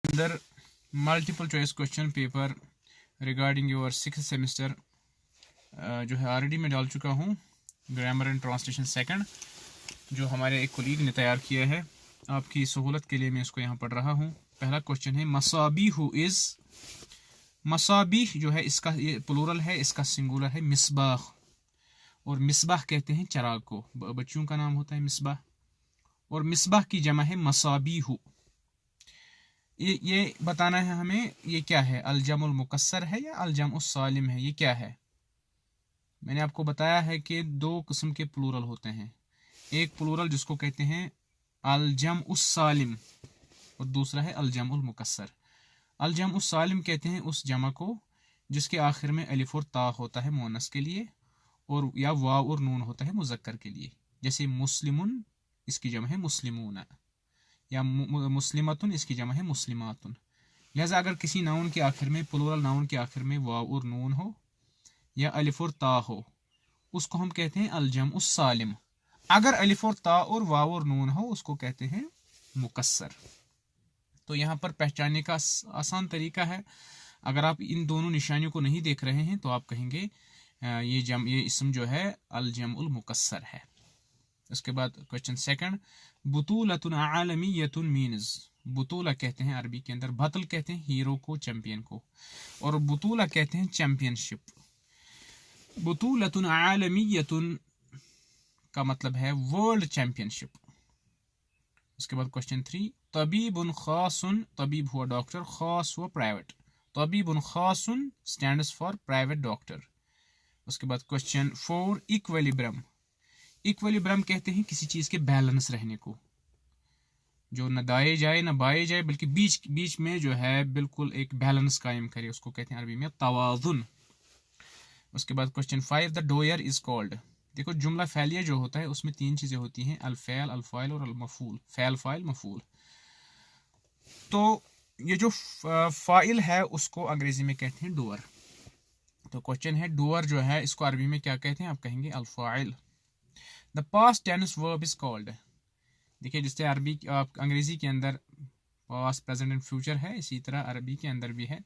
अंदर multiple choice question paper regarding your 6th semester जो है ऑलरेडी मैं डाल चुका हूँ। ग्रामर एंड ट्रांसलेशन सेकंड जो हमारे एक कोलीग ने तैयार किया है, आपकी सहूलत के लिए मैं इसको यहाँ पढ़ रहा हूँ। पहला क्वेश्चन है मसाबीहु इज़, मसाबीह जो है इसका ये प्लूरल है, इसका सिंगुलर है मिसबाह, और मिसबाह कहते हैं चराग को, बच्चों का नाम होता है मिसबाह, और मिसबाह की जमा है मसाबीहु। ये बताना है हमें ये क्या है, अलजमुल मुकस्सर है या अलजमुल सालिम है, ये क्या है। मैंने आपको बताया है कि दो किस्म के प्लूरल होते हैं, एक प्लूरल जिसको कहते हैं अलजमुस सालिम और दूसरा है अलजमुल मुकस्सर। अलजमुस सालिम कहते हैं उस जमा को जिसके आखिर में अलिफ और ता होता है मुअन्नस के लिए, और या वाव और नून होता है मुज़क्कर के लिए। जैसे मुस्लिमुन इसकी जमा है मुस्लिमून, या मुस्लिमतुन इसकी जमा है मुस्लिमातुन। लिहाजा अगर किसी नाउन के आखिर में, प्लूरल नाउन के आखिर में वाव और नून हो या अलिफ और ता हो, उसको हम कहते हैं अलजमुस सालिम। अगर अलिफ और ता और वाव और नून हो उसको कहते हैं मुकस्सर। तो यहाँ पर पहचानने का आसान तरीका है, अगर आप इन दोनों निशानियों को नहीं देख रहे हैं तो आप कहेंगे ये इसम जो है अलजमुल मुकस्सर है। उसके बाद क्वेश्चन सेकंड, बुतूलतुन आलमियतुन मीन्स, बुतूला कहते हैं अरबी के अंदर, बतल कहते हैं हीरो को, चैंपियन को, और बुतूला कहते हैं चैंपियनशिप। बुतूलतुन आलमियतुन का मतलब है वर्ल्ड चैंपियनशिप। उसके बाद क्वेश्चन 3, तबीबुन खासुन, तबीब हुआ डॉक्टर, खास हुआ प्राइवेट, तबीबुन खासुन स्टैंड्स फॉर प्राइवेट डॉक्टर। उसके बाद क्वेश्चन 4, इक्विलिब्रियम, इक्विलिब्रियम कहते हैं किसी चीज के बैलेंस रहने को, जो न दाए जाए न बाए जाए बल्कि बीच बीच में जो है बिल्कुल एक बैलेंस कायम करे, उसको कहते हैं अरबी में तवाज़ुन। उसके बाद question 5, the doer is called. देखो जुमला फैलिया जो होता है उसमें तीन चीजें होती हैं, अल-फ़ैल, अल-फ़ाइल और अल-मफ़ूल, फ़ैल फ़ाइल मफ़ूल। तो ये जो फ़ाइल है उसको अंग्रेजी में कहते हैं डोअर। तो क्वेश्चन है डोअर जो है इसको अरबी में क्या कहते हैं, आप कहेंगे अल-फ़ाइल। The past tense verb is called. देखिए जिससे अरबी अंग्रेजी के अंदर पास्ट प्रेजेंट एंड फ्यूचर है, इसी तरह अरबी के अंदर भी है।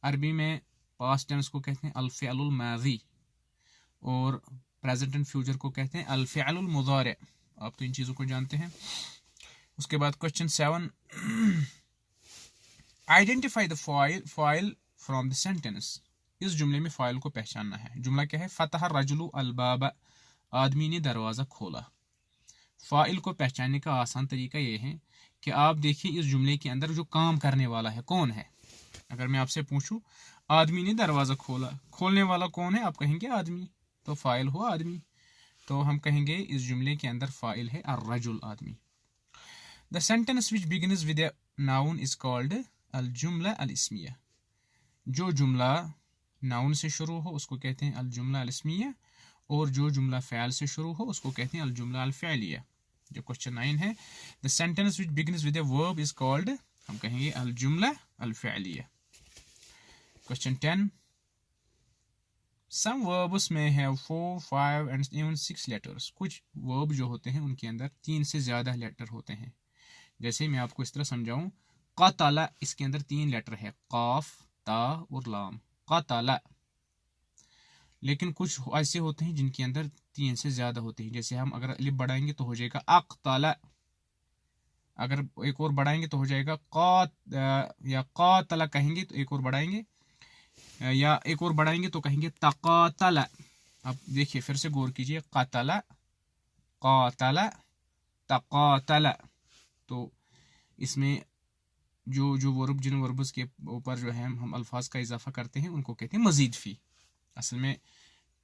अरबी में पास्ट टेंस को कहते हैं अल-फ़िअलुल माज़ी और प्रेजेंट एंड फ्यूचर को कहते हैं अल-फ़िअलुल मुज़ारि। आप तो इन चीज़ों को जानते हैं। उसके बाद question 7, identify the file from the sentence. इस जुमले में फाइल को पहचानना है। जुमला क्या है, फतह रजुलु अल-बाब, आदमी ने दरवाज़ा खोला। फाइल को पहचानने का आसान तरीका ये है कि आप देखिए इस जुमले के अंदर जो काम करने वाला है कौन है। अगर मैं आपसे पूछूं आदमी ने दरवाज़ा खोला, खोलने वाला कौन है, आप कहेंगे आदमी, तो फाइल हुआ आदमी। तो हम कहेंगे इस जुमले के अंदर फाइल है अर्रजुल, आदमी। The sentence which begins with a noun is called अल-जुमला अल-इस्मिया। जो जुमला नाउन से शुरू हो उसको कहते हैं अल-जुमला अल-इस्मिया, और जो जुमला फ़ैल से शुरू हो उसको कहते हैं अल-जुमला अल-फ़िअलिया। जो क्वेश्चन 9 है, the sentence which begins with a verb is called, हम कहेंगे अल-जुमला अल-फ़िअलिया। क्वेश्चन 10, सम वर्ब्स में है 4, 5 एंड इवन 6 लेटर्स। कुछ वर्ब जो होते हैं उनके अंदर 3 से ज़्यादा लेटर होते हैं। जैसे मैं आपको इस तरह समझाऊं, क़तला, इसके अंदर 3 लेटर है, क़ाफ, ता और लाम, क़तला। लेकिन कुछ ऐसे होते हैं जिनके अंदर 3 से ज़्यादा होते हैं। जैसे हम अगर अलिफ बढ़ाएंगे तो हो जाएगा अक़तला, अगर एक और बढ़ाएंगे तो हो जाएगा या क़ातला कहेंगे तो एक और बढ़ाएंगे, या एक और बढ़ाएंगे तो कहेंगे तक़ातला। अब देखिए फिर से गौर कीजिए, क़तला, क़ातला, तक़ातला। तो इसमें जो वर्ब, जिन वर्ब्स के ऊपर जो है हम अल्फाज का इजाफा करते हैं उनको कहते हैं मजीद फ़ी। असल में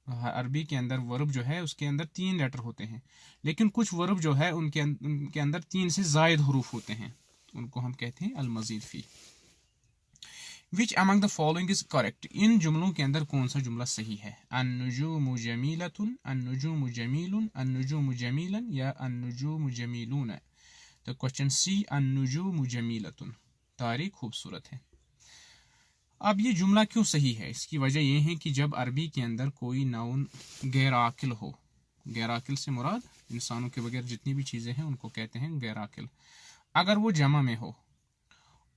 अरबी के अंदर वर्ब जो है उसके अंदर 3 लेटर होते हैं, लेकिन कुछ वर्ब जो है उनके अंदर 3 से ज़ायद हरूफ होते हैं, उनको हम कहते हैं अल मजीद फ़ी। Which among the following is correct. इन जुमलों के अंदर कौन सा जुमला सही है, अन-नुजूमु जमीलतुन, अन-नुजूमु जमीलुन, अन-नुजूमु जमीलन या अन-नुजूमु जमीलून। तो क्वेश्चन सी, अन-नुजूमु जमीलतुन, तारीख खूबसूरत है। अब ये जुमला क्यों सही है, इसकी वजह यह है कि जब अरबी के अंदर कोई नाउन गैर आकिल हो, गैर आकिल से मुराद इंसानों के बगैर जितनी भी चीज़ें हैं उनको कहते हैं गैर आकिल, अगर वो जमा में हो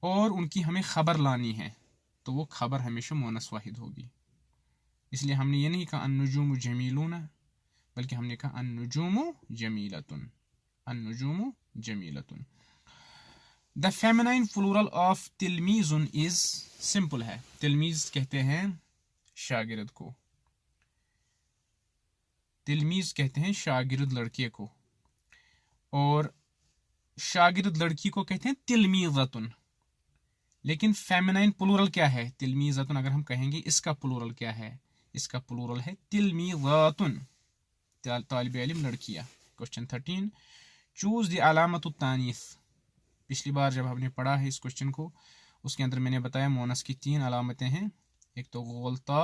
اور उनकी हमें खबर लानी है तो वो खबर हमेशा मुअन्नस वाहिद होगी। इसलिए हमने ये नहीं कहा अन्नुजूमु जमीलून, बल्कि हमने कहा अन्नुजूमु जमीलतुन, अन्नुजूमु जमीलतुन। द फेमिनाइन प्लूरल ऑफ तिलमीजुन इज, सिंपल है, तिलमीज कहते हैं शागिर्द को, तिलमीज कहते हैं शागिर्द लड़के को, और शागिर्द लड़की को कहते हैं तिलमीज़तुन। लेकिन फेमिनाइन प्लूरल क्या है? तिलमीज़तुन। अगर हम कहेंगे इसका प्लूरल क्या है, इसका प्लूरल है तिलमीज़ातुन, तालिब इल्म लड़कियां। क्वेश्चन 13, चूज द अलामत तानीस। पिछली बार जब हमने पढ़ा है इस क्वेश्चन को, उसके अंदर मैंने बताया मोनस की 3 अलामतें हैं, एक तो गोलता,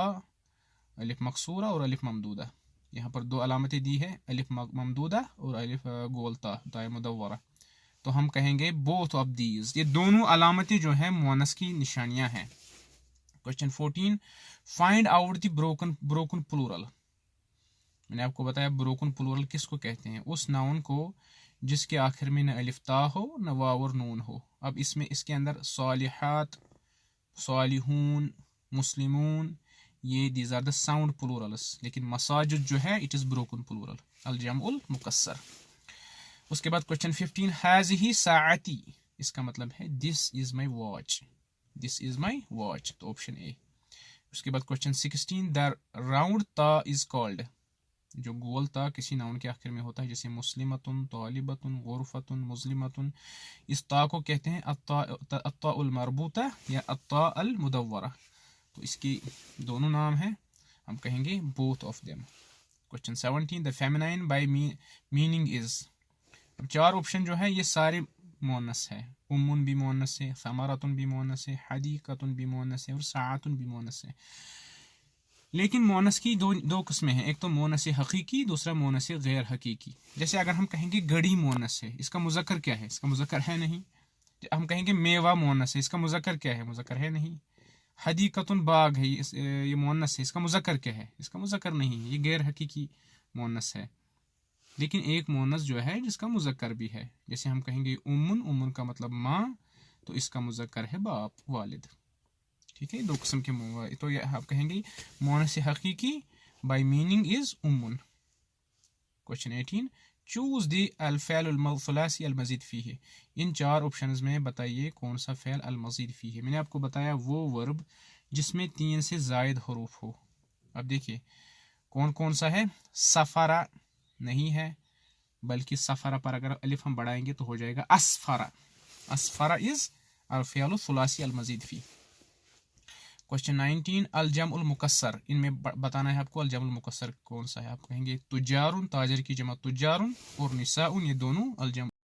अलिफ मकसूरा और अलिफ ममदूदा। यहाँ पर 2 अलामतें दी है, अलिफ ममदूदा और अलिफ गोलता ताय मुदव्वरा। तो हम कहेंगे बोथ ऑफ दीज, ये दोनों अलामतें जो हैं मोनस की निशानियां हैं। Question 14, find out the broken plural. मैंने आपको बताया ब्रोकन प्लूरल किसको कहते हैं? उस नाउन को जिसके आखिर में न अलिफ ता हो न वाव और नून हो। अब इसमें इसके अंदर सालिहात, सालिहून, मुस्लिमून, ये these are the sound plurals, लेकिन मसाजिद जो है इट इज ब्रोकन प्लूरल, अल जमउल मुकस्सर। उसके बाद क्वेश्चन 15, हाज़िही साअती, इसका मतलब है this is my watch, this is my watch, तो ऑप्शन ए। उसके बाद क्वेश्चन 16, द राउंड ता इज कॉल्ड, जो गोल ता किसी नाउन के आखिर में होता है, जैसे मुस्लिमतुन, तालिबतुन, गुरफतुन, मुस्लिमतुन, इस ता को कहते हैं अत्ताउल मरबूता या अत्ताउल मुदव्वरा। तो इसकी दोनों नाम हैं, हम कहेंगे both of them. Question 17, the feminine by meaning is. अब 4 ऑप्शन जो है ये सारे मुअन्नस है, उम्मुन भी मुअन्नस है, समारतुन भी मुअन्नस है, हदीकतुन भी मुअन्नस है और साअतुन भी मुअन्नस है। लेकिन मुअन्नस की दो किस्में हैं, एक तो मुअन्नस हकीकी, दूसरा मुअन्नस गैर हकीकी। जैसे अगर हम कहेंगे गड़ी मुअन्नस है, इसका मुज़क्कर क्या है? इसका मुज़क्कर है नहीं। हम कहेंगे मेवा मुअन्नस है, इसका मुज़क्कर क्या है? मुज़क्कर है नहीं। हदीकतुन बाग है, ये मुअन्नस है, इसका मुज़क्कर क्या है? इसका मुज़क्कर नहीं है, ये गैर हकीकी मुअन्नस है। लेकिन एक मुअन्नस जो है जिसका मुज़क्कर भी है, जैसे हम कहेंगे उम्मुन, उम्मुन का मतलब माँ, तो इसका मुज़क्कर है बाप, वालिद। ठीक है, 2 किस्म के तो ये आप कहेंगे मुअन्नस हकीकी बाय मीनिंग इज उम्मुन। क्वेश्चन 18, चूज द अल फ़ैल अल थुलासी अल मज़ीद फ़ीह। इन 4 ऑप्शंस में बताइए कौन सा फ़ैल अल मज़ीद फ़ीह। मैंने आपको बताया वो वर्ब जिसमें 3 से ज़ायद हरूफ हो। अब देखिए कौन कौन सा है। सफ़रा नहीं है, बल्कि सफ़रा पर अगर अलिफ हम बढ़ाएंगे तो हो जाएगा असफ़रा। असफ़रा इज अल फ़ैल थुलासी अल मज़ीद फ़ीह। क्वेश्चन 19, अल जमउल मुकस्सर। इनमें बताना है आपको अल जमउल मुकस्सर कौन सा है। आप कहेंगे तुजारुन, ताजर की जमा तुजारुन, और निसाउन, ये दोनों अल जम